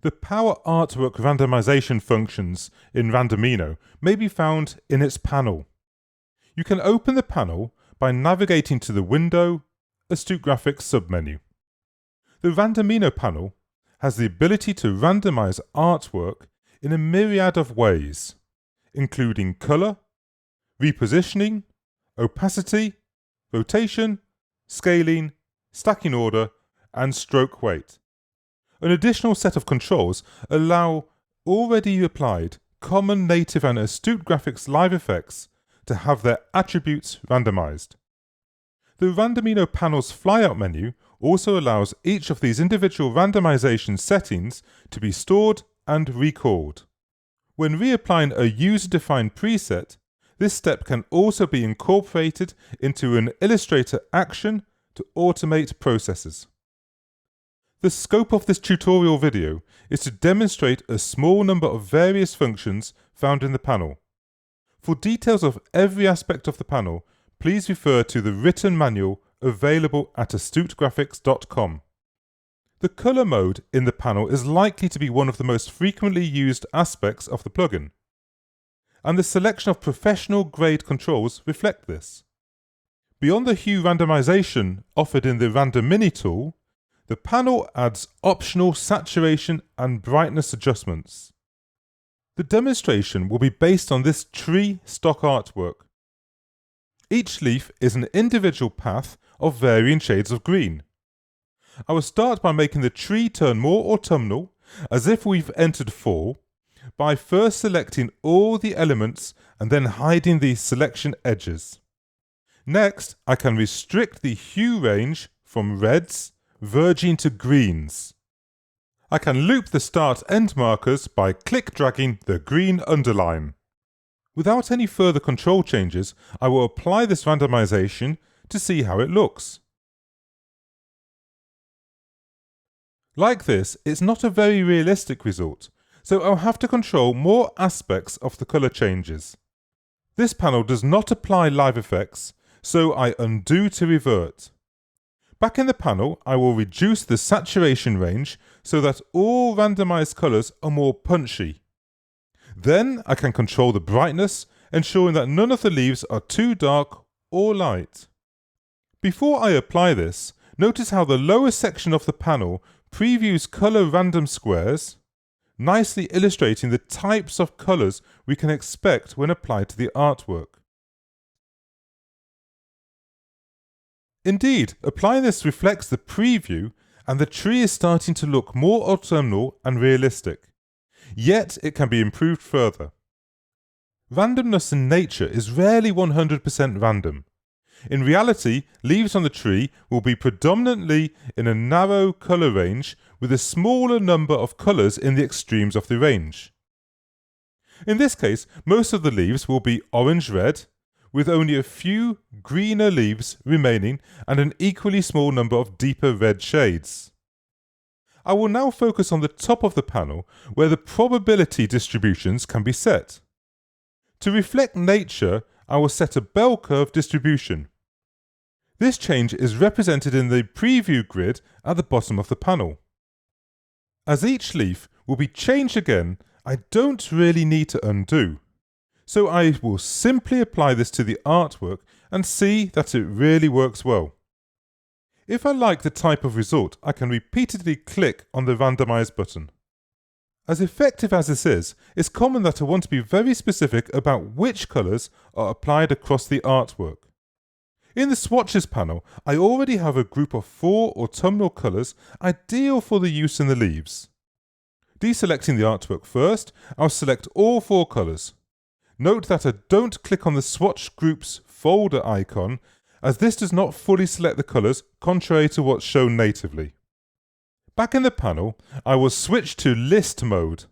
The Power Artwork randomization functions in Randomino may be found in its panel. You can open the panel by navigating to the Window, Astute Graphics submenu. The Randomino panel has the ability to randomize artwork in a myriad of ways, including color, repositioning, opacity, rotation, scaling, stacking order, and stroke weight. An additional set of controls allow already applied common native and Astute Graphics live effects to have their attributes randomized. The Randomino panel's flyout menu also allows each of these individual randomization settings to be stored and recalled. When reapplying a user-defined preset, this step can also be incorporated into an Illustrator action to automate processes. The scope of this tutorial video is to demonstrate a small number of various functions found in the panel. For details of every aspect of the panel, please refer to the written manual available at astutegraphics.com. The color mode in the panel is likely to be one of the most frequently used aspects of the plugin, and the selection of professional grade controls reflect this. Beyond the hue randomization offered in the Random Mini tool, the panel adds optional saturation and brightness adjustments. The demonstration will be based on this tree stock artwork. Each leaf is an individual path of varying shades of green. I will start by making the tree turn more autumnal, as if we've entered fall, by first selecting all the elements and then hiding the selection edges. Next, I can restrict the hue range from reds verging to greens. I can loop the start-end markers by click-dragging the green underline. Without any further control changes, I will apply this randomization to see how it looks. Like this, it's not a very realistic result, so I'll have to control more aspects of the color changes. This panel does not apply live effects, so I undo to revert. Back in the panel, I will reduce the saturation range so that all randomized colors are more punchy. Then I can control the brightness, ensuring that none of the leaves are too dark or light. Before I apply this, notice how the lower section of the panel previews color random squares, nicely illustrating the types of colors we can expect when applied to the artwork. Indeed, applying this reflects the preview, and the tree is starting to look more autumnal and realistic. Yet it can be improved further. Randomness in nature is rarely 100% random. In reality, leaves on the tree will be predominantly in a narrow colour range with a smaller number of colours in the extremes of the range. In this case, most of the leaves will be orange-red, with only a few greener leaves remaining and an equally small number of deeper red shades. I will now focus on the top of the panel where the probability distributions can be set. To reflect nature, I will set a bell curve distribution. This change is represented in the preview grid at the bottom of the panel. As each leaf will be changed again, I don't really need to undo. So I will simply apply this to the artwork and see that it really works well. If I like the type of result, I can repeatedly click on the Randomize button. As effective as this is, it's common that I want to be very specific about which colours are applied across the artwork. In the Swatches panel, I already have a group of 4 autumnal colours ideal for the use in the leaves. Deselecting the artwork first, I'll select all 4 colours. Note that I don't click on the Swatch Groups folder icon, as this does not fully select the colours, contrary to what's shown natively. Back in the panel, I will switch to List mode.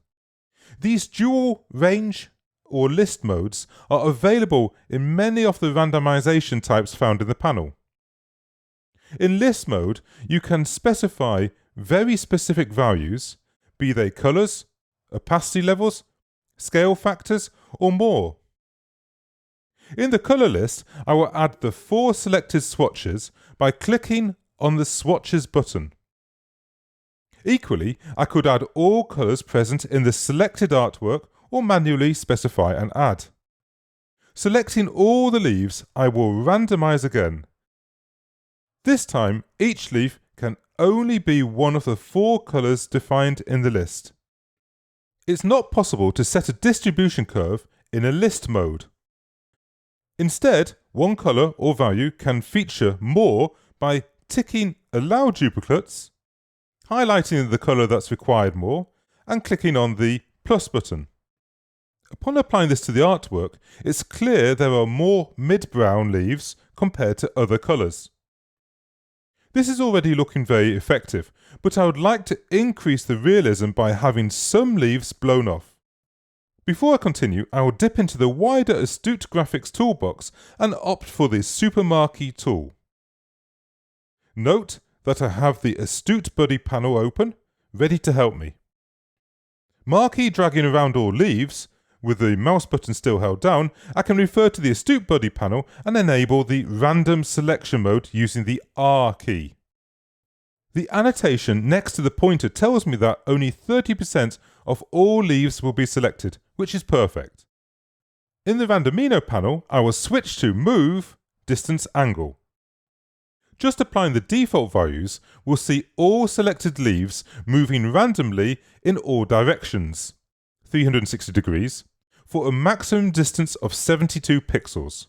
These dual range or list modes are available in many of the randomization types found in the panel. In List mode, you can specify very specific values, be they colours, opacity levels, scale factors, or more. In the colour list, I will add the 4 selected swatches by clicking on the Swatches button. Equally, I could add all colours present in the selected artwork or manually specify and add. Selecting all the leaves, I will randomise again. This time, each leaf can only be one of the 4 colours defined in the list. It's not possible to set a distribution curve in a list mode. Instead, one colour or value can feature more by ticking Allow Duplicates, highlighting the colour that's required more, and clicking on the plus button. Upon applying this to the artwork, it's clear there are more mid-brown leaves compared to other colours. This is already looking very effective, but I would like to increase the realism by having some leaves blown off. Before I continue, I will dip into the wider Astute Graphics toolbox and opt for the Super Marquee tool. Note that I have the Astute Buddy panel open, ready to help me. Marquee dragging around all leaves, with the mouse button still held down, I can refer to the Astute Buddy panel and enable the random selection mode using the R key. The annotation next to the pointer tells me that only 30% of all leaves will be selected, which is perfect. In the Randomino panel, I will switch to Move, Distance, Angle. Just applying the default values, we'll see all selected leaves moving randomly in all directions, 360 degrees, for a maximum distance of 72 pixels.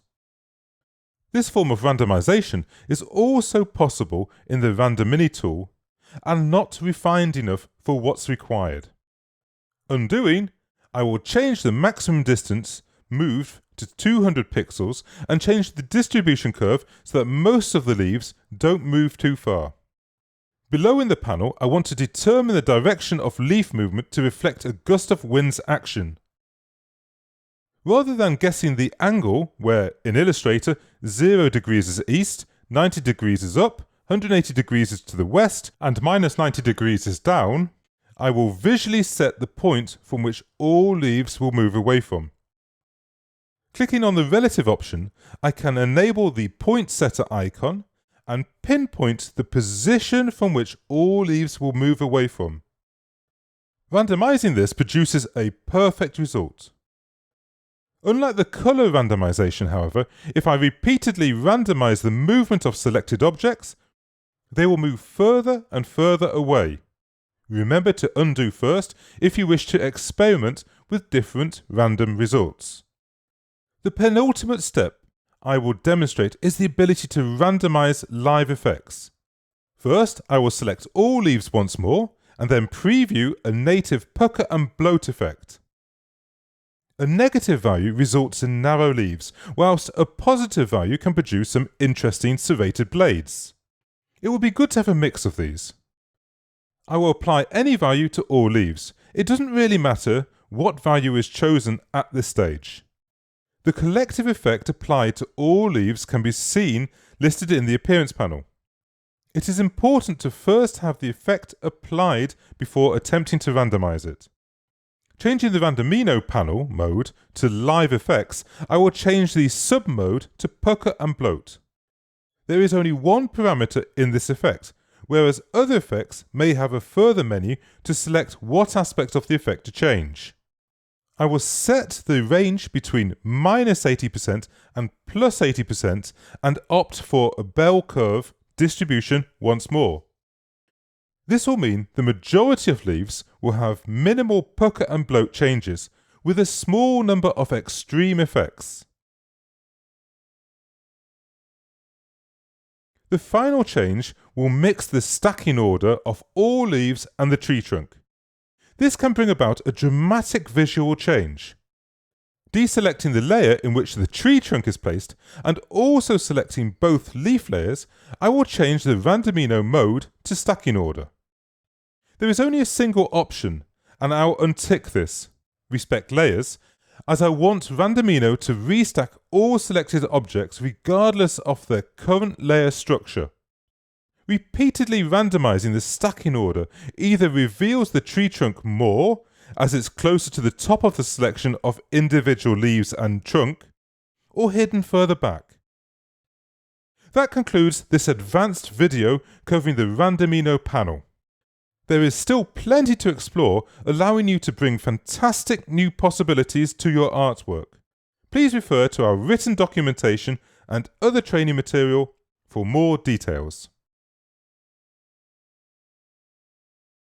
This form of randomization is also possible in the Randomini tool and not refined enough for what's required. Undoing, I will change the maximum distance moved to 200 pixels and change the distribution curve so that most of the leaves don't move too far. Below in the panel, I want to determine the direction of leaf movement to reflect a gust of wind's action. Rather than guessing the angle, where in Illustrator 0 degrees is east, 90 degrees is up, 180 degrees is to the west, and minus 90 degrees is down, I will visually set the point from which all leaves will move away from. Clicking on the relative option, I can enable the point setter icon and pinpoint the position from which all leaves will move away from. Randomizing this produces a perfect result. Unlike the colour randomization, however, if I repeatedly randomize the movement of selected objects, they will move further and further away. Remember to undo first if you wish to experiment with different random results. The penultimate step I will demonstrate is the ability to randomize live effects. First, I will select all leaves once more, and then preview a native pucker and bloat effect. A negative value results in narrow leaves, whilst a positive value can produce some interesting serrated blades. It would be good to have a mix of these. I will apply any value to all leaves. It doesn't really matter what value is chosen at this stage. The collective effect applied to all leaves can be seen listed in the Appearance panel. It is important to first have the effect applied before attempting to randomize it. Changing the Randomino panel mode to Live Effects, I will change the sub-mode to Pucker and Bloat. There is only one parameter in this effect, whereas other effects may have a further menu to select what aspect of the effect to change. I will set the range between -80% and +80% and opt for a bell curve distribution once more. This will mean the majority of leaves will have minimal pucker and bloat changes, with a small number of extreme effects. The final change will mix the stacking order of all leaves and the tree trunk. This can bring about a dramatic visual change. Deselecting the layer in which the tree trunk is placed and also selecting both leaf layers, I will change the Randomino mode to stacking order. There is only a single option, and I'll untick this, Respect Layers, as I want Randomino to restack all selected objects regardless of their current layer structure. Repeatedly randomizing the stacking order either reveals the tree trunk more, as it's closer to the top of the selection of individual leaves and trunk, or hidden further back. That concludes this advanced video covering the Randomino panel. There is still plenty to explore, allowing you to bring fantastic new possibilities to your artwork. Please refer to our written documentation and other training material for more details.